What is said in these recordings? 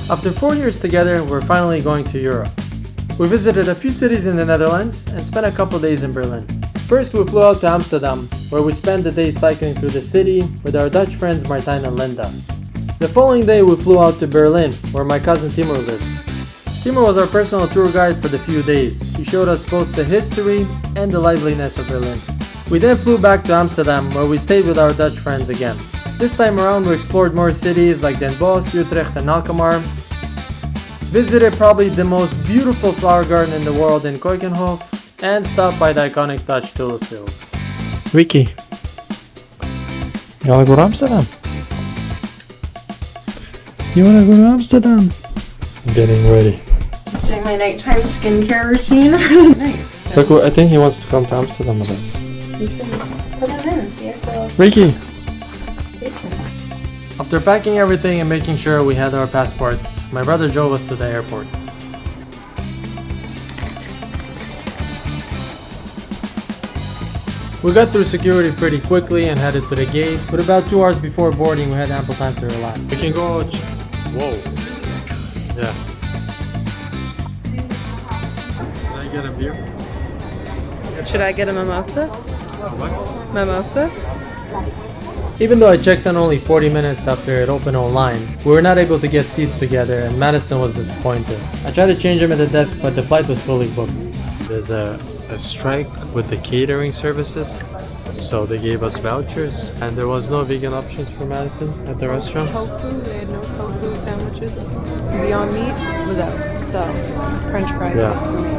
After 4 years together, we're finally going to Europe. We visited a few cities in the Netherlands and spent a couple days in Berlin. First, we flew out to Amsterdam, where we spent the day cycling through the city with our Dutch friends Martijn and Linda. The following day, we flew out to Berlin, where my cousin Timur lives. Timur was our personal tour guide for the few days. He showed us both the history and the liveliness of Berlin. We then flew back to Amsterdam, where we stayed with our Dutch friends again. This time around, we explored more cities like Den Bosch, Utrecht and Alkmaar, visited probably the most beautiful flower garden in the world in Keukenhof, and stopped by the iconic Dutch tulip fields. Vicky, you wanna go to Amsterdam? You wanna go to Amsterdam? I'm getting ready. Just doing my nighttime skincare routine. Nice. So I think he wants to come to Amsterdam with us. You can put him in, see if they'll Ricky! take him. After packing everything and making sure we had our passports, my brother drove us to the airport. We got through security pretty quickly and headed to the gate, but about 2 hours before boarding we had ample time to relax. We can go... Whoa! Yeah. Can I get a beer? Should I get a mimosa? What? Mimosa? Even though I checked in only 40 minutes after it opened online, we were not able to get seats together and Madison was disappointed. I tried to change him at the desk, but the flight was fully booked. There's a strike with the catering services, so they gave us vouchers and there was no vegan options for Madison at the restaurant. Tofu, they had no tofu sandwiches. Beyond Meat was out, so French fries Yeah. was for me.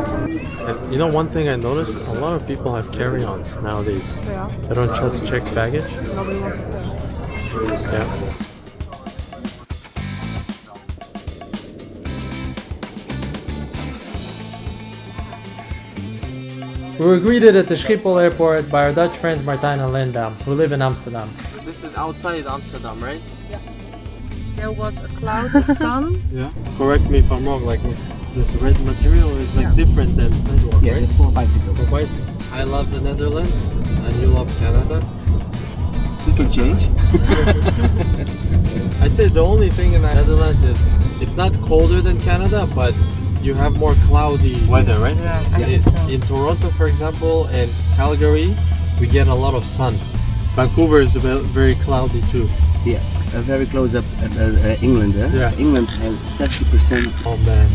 And you know, one thing I noticed, a lot of people have carry-ons nowadays. Yeah, They don't just check baggage. nobody wants to. Yeah. We were greeted at the Schiphol airport by our Dutch friends Martijn and Linda, who live in Amsterdam. This is outside Amsterdam, right? There was a cloudy sun. Yeah. Correct me if I'm wrong, like this red material is like different than sidewalk, Yeah, right? it's for bicycle. For bicycle. I love the Netherlands and you love Canada. We can change. I'd say the only thing in the Netherlands is it's not colder than Canada, but you have more cloudy weather, right? Yeah. In Toronto, for example, and Calgary, we get a lot of sun. Vancouver is very cloudy too. Yeah, very close up at England. Yeah. England has 70%. Oh man,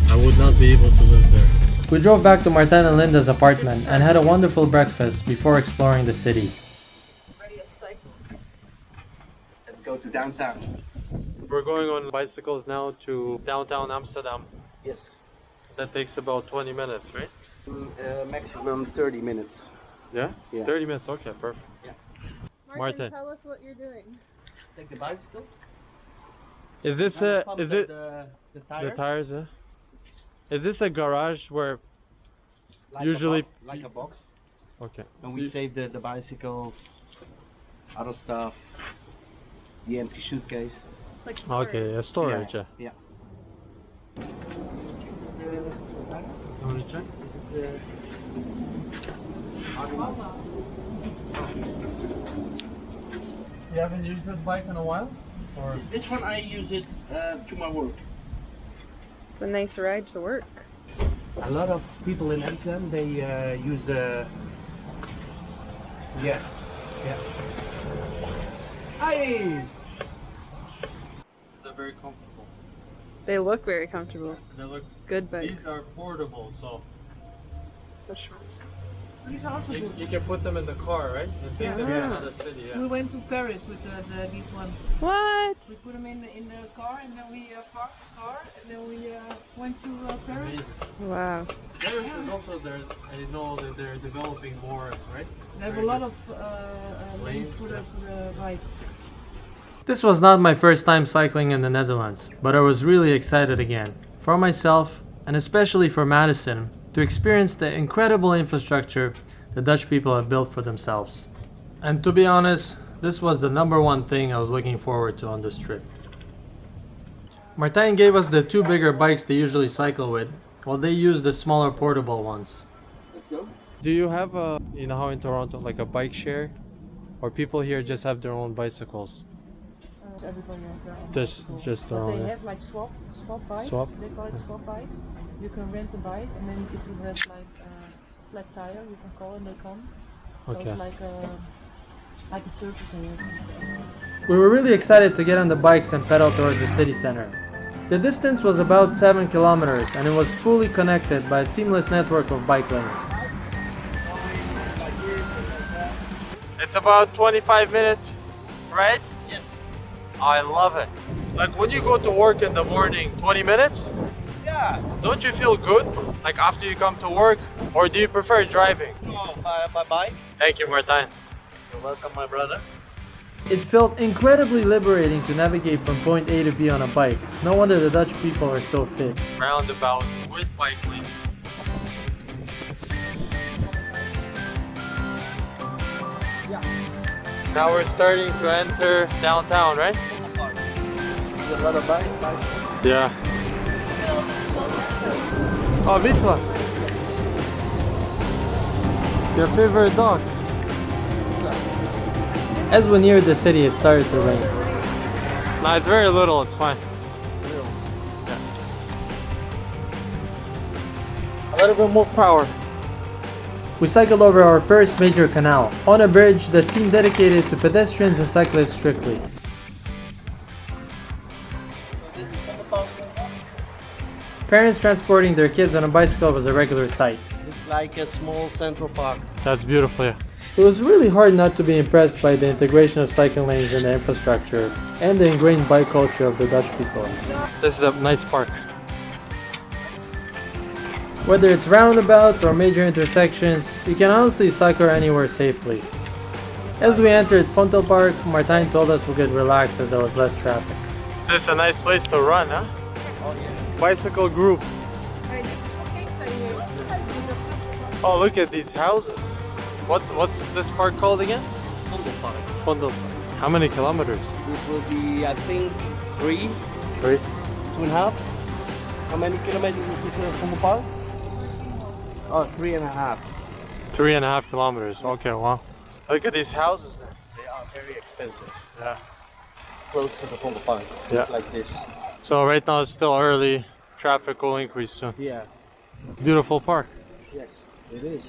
I would not be able to live there. We drove back to Martijn and Linda's apartment and had a wonderful breakfast before exploring the city. Let's go to downtown. We're going on bicycles now to downtown Amsterdam. Yes. That takes about 20 minutes, right? Maximum 30 minutes. Yeah? Yeah. 30 minutes, okay, perfect. Martin, tell us what you're doing. Take the bicycle. is this The the tires? Is this a garage where usually like a box. okay? And we save the bicycles, other stuff, the empty suitcase. Like Okay, a storage. Yeah. Yeah. You want to check? You haven't used this bike in a while, or? This one I use it to my work. It's a nice ride to work. A lot of people in Amsterdam, they use the... Yeah. Hey! They're very comfortable. They look very comfortable. They look. Good bikes. These are portable, so For sure. These are also you good. can put them in the car, right? And take them Yeah. to the city. We Yeah. went to Paris with these ones. What? We put them in the car and then we parked the car and then we went to Paris. Amazing. Wow. Paris is also there. I know that they're developing more, right? They have Very a lot good. of lanes Lanes, for yeah. the bikes. This was not my first time cycling in the Netherlands, but I was really excited again, for myself and especially for Madison, to experience the incredible infrastructure the Dutch people have built for themselves. And to be honest, this was the #1 thing I was looking forward to on this trip. Martijn gave us the 2 bigger bikes they usually cycle with, while they used the smaller portable ones. Let's go. Do you have a, you know how in Toronto, like a bike share? Or people here just have their own bicycles? Everybody has their own Just- bicycle. just but their own, they yeah. have like swap bikes. Swap? They call it swap bikes. You can rent a bike, and then if you have like a flat tire, you can call and they come. So Okay. it's like a service here. We were really excited to get on the bikes and pedal towards the city center. The distance was about 7 kilometers and it was fully connected by a seamless network of bike lanes. It's about 25 minutes, right? Yes. I love it. Like when you go to work in the morning, 20 minutes? Yeah. Don't you feel good? Like after you come to work? Or do you prefer driving? No, by bike. Thank you, Martijn. You're welcome, my brother. It felt incredibly liberating to navigate from point A to B on a bike. No wonder the Dutch people are so fit. Roundabout with bike lanes. Now we're starting to enter downtown, right? There's a lot of bikes. Yeah. Oh, Wisla. Your favorite dog. As we neared the city, it started to rain. No, it's very little, it's fine. Yeah. A little bit more power. We cycled over our first major canal, on a bridge that seemed dedicated to pedestrians and cyclists strictly. Parents transporting their kids on a bicycle was a regular sight. It's like a small central park. That's beautiful, yeah. It was really hard not to be impressed by the integration of cycling lanes in the infrastructure and the ingrained bike culture of the Dutch people. This is a nice park. Whether it's roundabouts or major intersections, you can honestly cycle anywhere safely. As we entered Fontel Park, Martijn told us we could relax as there was less traffic. This is a nice place to run, huh? Oh yeah. Bicycle group. Oh, look at these houses. What's this park called again? Fontel Park. Fontel. How many kilometers? It will be, I think, 3, 3. 2.5. How many kilometers is this Fontel Park? Oh, 3.5. 3.5 kilometers. Okay, wow. Look at these houses there. They are very expensive. Yeah. Close to the Fontel Park. Yeah. Like this. So right now it's still early. Traffic will increase soon. Yeah. Beautiful park. Yes, it is.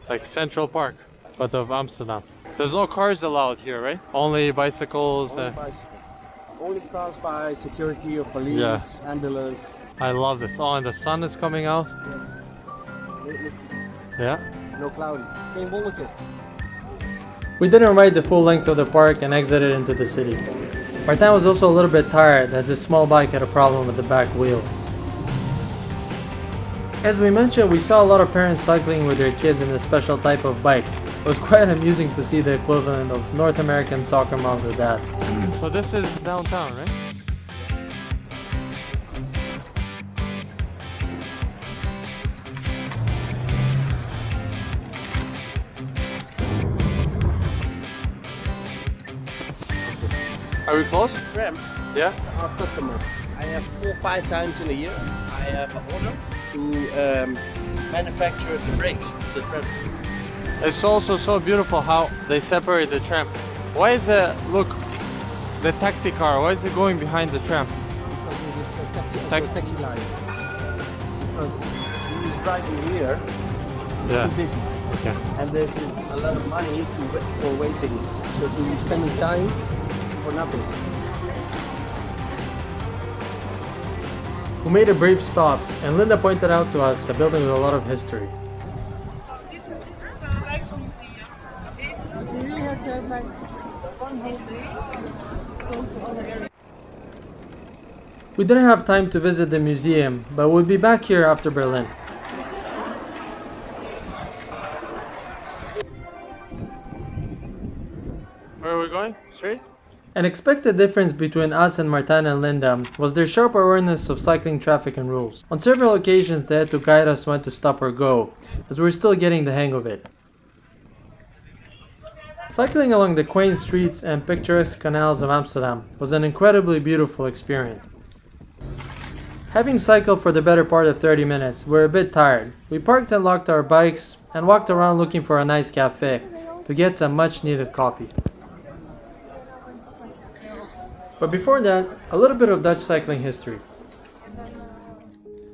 Like Central Park, but of Amsterdam. There's no cars allowed here, right? Only bicycles. Only bicycles. Only cars by security or police, Yeah. ambulance. I love this. Oh, and the sun is coming out. Yeah. No cloudy. Geen wolken. We didn't ride the full length of the park and exited into the city. Martijn was also a little bit tired as his small bike had a problem with the back wheel. As we mentioned, we saw a lot of parents cycling with their kids in this special type of bike. It was quite amusing to see the equivalent of North American soccer moms or dads. So this is downtown, right? Are we close? Trams Yeah. are customer. I have 4-5 times in a year. I have an order to manufacture the brakes, the tram. It's also so beautiful how they separate the tram. Why is the taxi car, why is it going behind the tram? Taxi line. Because he's driving here, Yeah. too busy. Okay. And there's a lot of money for waiting. So you're spending time for nothing. We made a brief stop, and Linda pointed out to us a building with a lot of history. You really have to have like one whole day go to other areas. We didn't have time to visit the museum, but we'll be back here after Berlin. Where are we going? Straight? An expected difference between us and Martijn and Linda was their sharp awareness of cycling traffic and rules. On several occasions they had to guide us when to stop or go, as we were still getting the hang of it. Cycling along the quaint streets and picturesque canals of Amsterdam was an incredibly beautiful experience. Having cycled for the better part of 30 minutes, we were a bit tired. We parked and locked our bikes and walked around looking for a nice cafe to get some much needed coffee. But before that, a little bit of Dutch cycling history.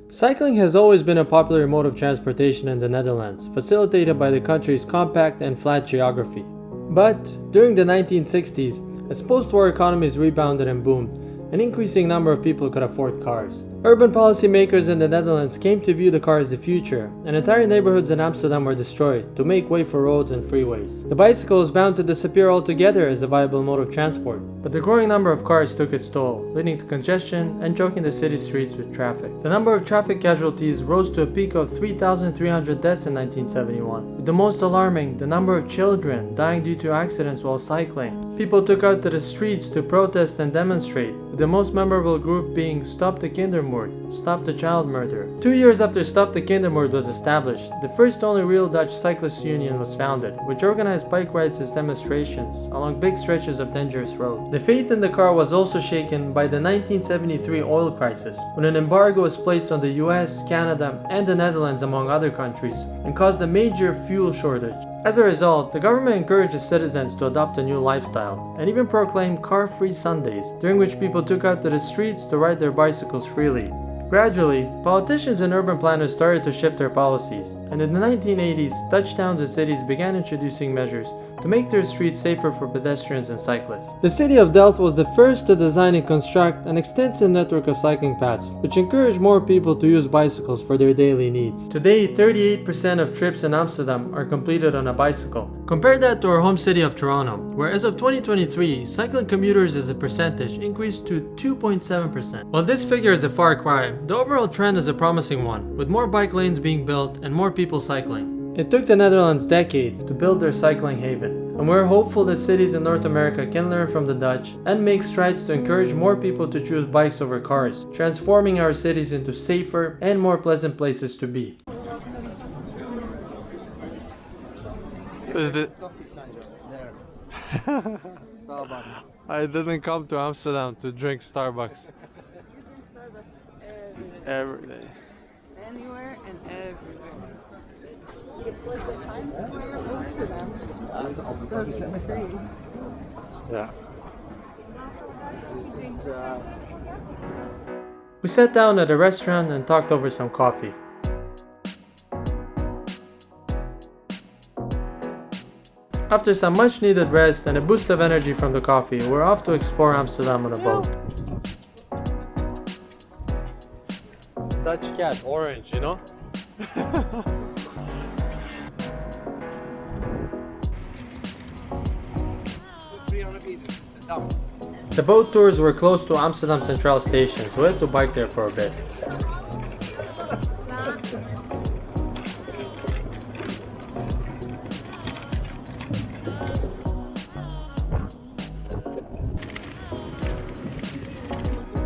Cycling has always been a popular mode of transportation in the Netherlands, facilitated by the country's compact and flat geography. But during the 1960s, as post-war economies rebounded and boomed, an increasing number of people could afford cars. Urban policymakers in the Netherlands came to view the car as the future, and entire neighborhoods in Amsterdam were destroyed to make way for roads and freeways. The bicycle was bound to disappear altogether as a viable mode of transport, but the growing number of cars took its toll, leading to congestion and choking the city streets with traffic. The number of traffic casualties rose to a peak of 3,300 deaths in 1971, with the most alarming, the number of children dying due to accidents while cycling. People took out to the streets to protest and demonstrate, with the most memorable group being Stop the Kindermoord, Stop the Child Murder. 2 years after Stop the Kindermoord was established, the first only real Dutch cyclist union was founded, which organized bike rides as demonstrations along big stretches of dangerous road. The faith in the car was also shaken by the 1973 oil crisis, when an embargo was placed on the US, Canada, and the Netherlands among other countries, and caused a major fuel shortage. As a result, the government encouraged its citizens to adopt a new lifestyle, and even proclaimed car-free Sundays, during which people took out to the streets to ride their bicycles freely. Gradually, politicians and urban planners started to shift their policies, and in the 1980s, Dutch towns and cities began introducing measures to make their streets safer for pedestrians and cyclists. The city of Delft was the first to design and construct an extensive network of cycling paths, which encouraged more people to use bicycles for their daily needs. Today, 38% of trips in Amsterdam are completed on a bicycle. Compare that to our home city of Toronto, where as of 2023, cycling commuters as a percentage increased to 2.7%. While this figure is a far cry, the overall trend is a promising one, with more bike lanes being built and more people cycling. It took the Netherlands decades to build their cycling haven, and we're hopeful that cities in North America can learn from the Dutch and make strides to encourage more people to choose bikes over cars, transforming our cities into safer and more pleasant places to be. Is the Starbucks. I didn't come to Amsterdam to drink Starbucks. Every day. Anywhere and everywhere. It's like the Times Square of Amsterdam. That's crazy. Yeah. We sat down at a restaurant and talked over some coffee. After some much needed rest and a boost of energy from the coffee, we're off to explore Amsterdam on a boat. Dutch cat, orange, you know? The boat tours were close to Amsterdam Central Station, so we had to bike there for a bit.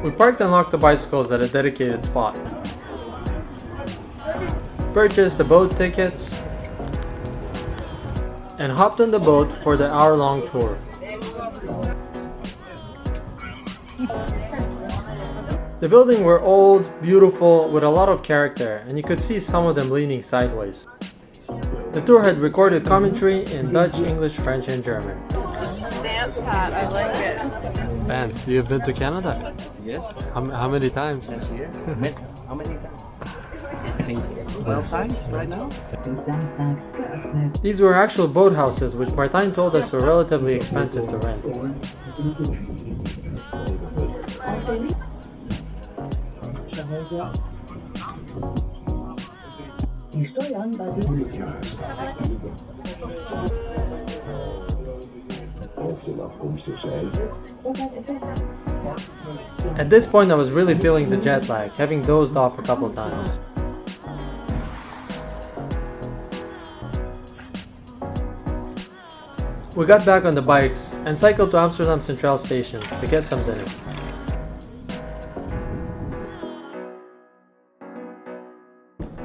We parked and locked the bicycles at a dedicated spot. Purchased the boat tickets and hopped on the boat for the hour-long tour. The buildings were old, beautiful, with a lot of character, and you could see some of them leaning sideways. The tour had recorded commentary in Dutch, English, French, and German. Stamp pad, I like it. Ben, you've been to Canada? Yes. How many times? Last year. How many times? I think 12 times right now. These were actual boathouses, which Martijn told us were relatively expensive to rent. At this point I was really feeling the jet lag, having dozed off a couple times. We got back on the bikes and cycled to Amsterdam Central Station to get some dinner.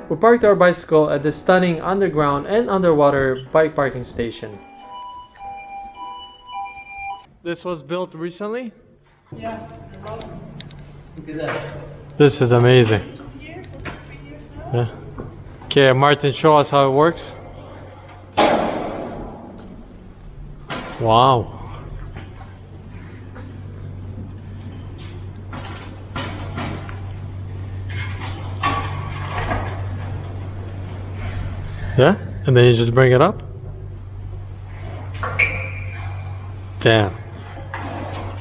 We parked our bicycle at this stunning underground and underwater bike parking station. This was built recently? Yeah. Look at that. This is amazing. Yeah. Okay, Martin, show us how it works. Wow. Yeah? And then you just bring it up? Damn.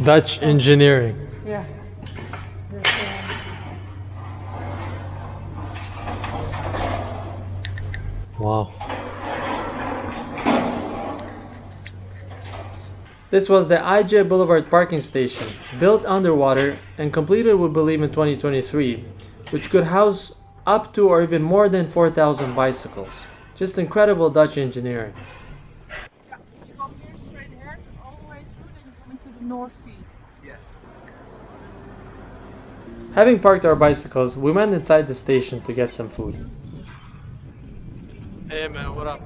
Dutch engineering. Yeah. Wow. This was the IJ Boulevard parking station, built underwater and completed, we believe, in 2023, which could house up to or even more than 4,000 bicycles. Just incredible Dutch engineering. Yeah, if you come here straight ahead, all the way through, then you come into the North Sea. Having parked our bicycles, we went inside the station to get some food. Hey man, what up?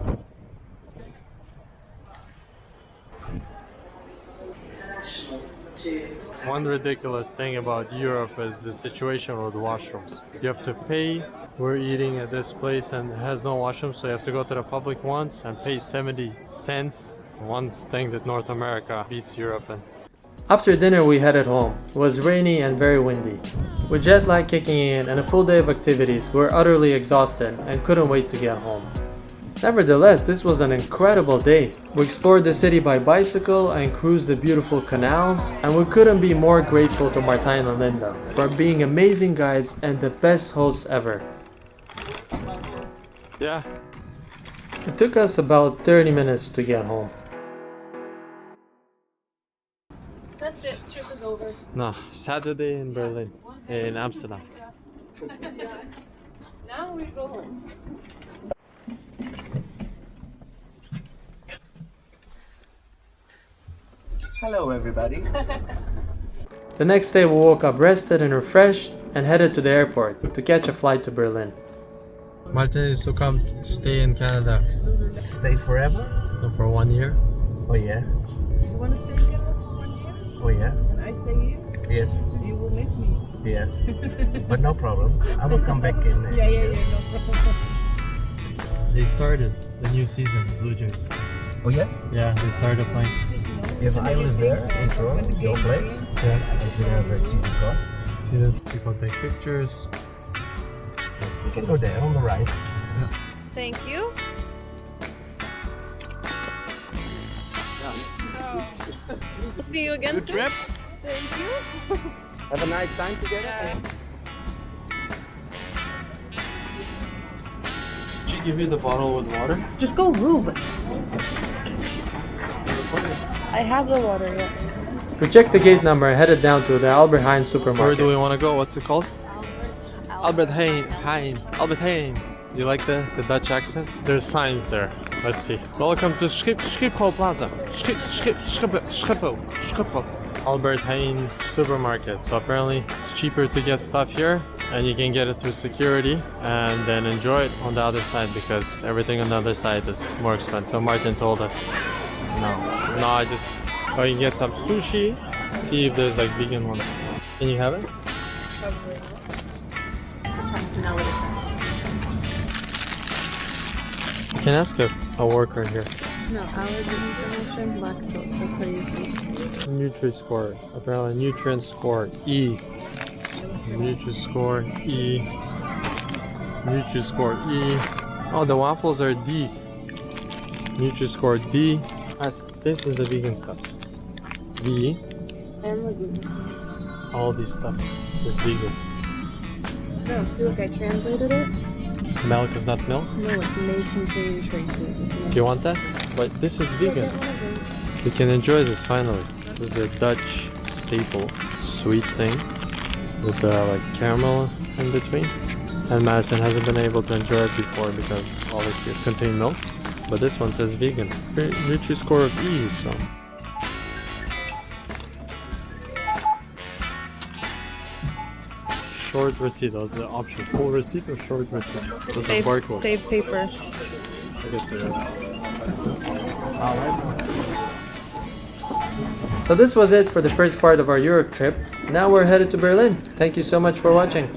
One ridiculous thing about Europe is the situation with washrooms. You have to pay. We're eating at this place and it has no washroom, so you have to go to the public ones and pay 70 cents. One thing that North America beats Europe in. After dinner we headed home. It was rainy and very windy. With jet lag kicking in and a full day of activities, we were utterly exhausted and couldn't wait to get home. Nevertheless, this was an incredible day. We explored the city by bicycle and cruised the beautiful canals, and we couldn't be more grateful to Martijn and Linda for being amazing guides and the best hosts ever. Yeah. It took us about 30 minutes to get home. That's it. Trip is over. No, Saturday in Berlin, in Amsterdam. Now we go home. Hello everybody. The next day we woke up rested and refreshed and headed to the airport to catch a flight to Berlin. Martin is to come stay in Canada. Stay forever? For 1 year. Oh yeah. You want to stay here for 1 year? Oh yeah. And I stay here? Yes. You will miss me. Yes. But no problem. I will come back in. Yeah, no problem. They started the new season, Blue Jays. Oh yeah? Yeah, they started playing. If I live there in Toronto, your place, Yeah. I should have a season card. Season, people take pictures. Yes, we can go there on the right. Thank you. We'll see you again Good soon. trip. Thank you. Have a nice time together. Yeah. Did she give you the bottle with water? Just go move. I have the water, yes. We checked the gate number and headed down to the Albert Heijn supermarket. Where do we want to go? What's it called? Albert Heijn. Albert Heijn. You like the Dutch accent? There's signs there. Let's see. Welcome to Schiphol Plaza. Schiphol. Albert Heijn supermarket. So apparently it's cheaper to get stuff here and you can get it through security and then enjoy it on the other side because everything on the other side is more expensive. So Martin told us, no, I just go and get some sushi, see if there's like vegan ones. Can you have it? Probably. I'm trying to know what it You can ask a worker here. says. No, allergy information, lactose. That's how you see. Nutri-Score. Apparently nutrient score E. Nutri-Score E. Nutri-Score E. Oh, the waffles are D. Nutri-Score D. This is the vegan stuff. V. And lagoon. All these stuff is vegan. No, see, look, I translated it. Milk is not milk. No, it's may contain traces. Do you want that? But this is vegan. You can enjoy this finally. This is a Dutch staple sweet thing with like caramel in between. And Madison hasn't been able to enjoy it before because obviously it contains milk. But this one says vegan. Nutri-Score of E, so. Short receipt, that's the option. Full receipt or short receipt? That's a barcode. Save paper. I guess there is. So this was it for the first part of our Europe trip. Now we're headed to Berlin. Thank you so much for watching.